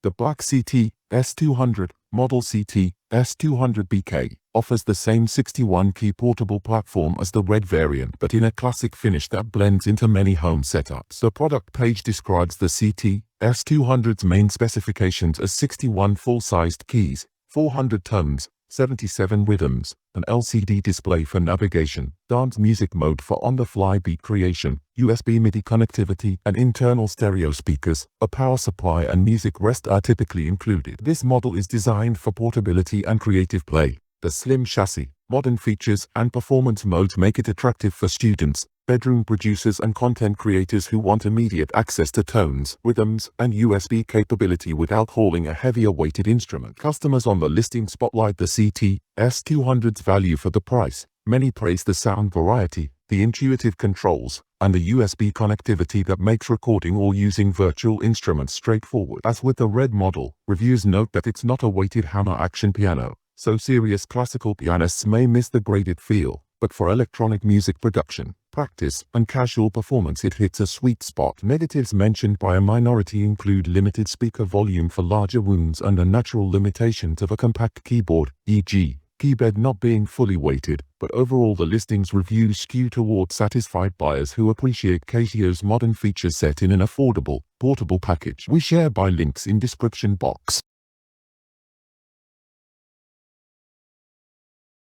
The black CT S200 model CT S200BK offers the same 61-key portable platform as the red variant but in a classic finish that blends into many home setups. The product page describes the CT S200's main specifications as 61 full-sized keys, 400 tones, 77 rhythms, an LCD display for navigation, dance music mode for on-the-fly beat creation, USB MIDI connectivity and internal stereo speakers. A power supply and music rest are typically included. This model is designed for portability and creative play. The slim chassis, modern features and performance modes make it attractive for students, bedroom producers and content creators who want immediate access to tones, rhythms, and USB capability without hauling a heavier weighted instrument. Customers on the listing spotlight the CT S200's value for the price. Many praise the sound variety, the intuitive controls, and the USB connectivity that makes recording or using virtual instruments straightforward. As with the red model, reviews note that it's not a weighted hammer action piano, so serious classical pianists may miss the graded feel, but for electronic music production, practice, and casual performance it hits a sweet spot. Negatives mentioned by a minority include limited speaker volume for larger wounds and unnatural limitations of a compact keyboard, e.g., keybed not being fully weighted, but overall the listing's reviews skew toward satisfied buyers who appreciate Casio's modern feature set in an affordable, portable package. We share buy links in description box.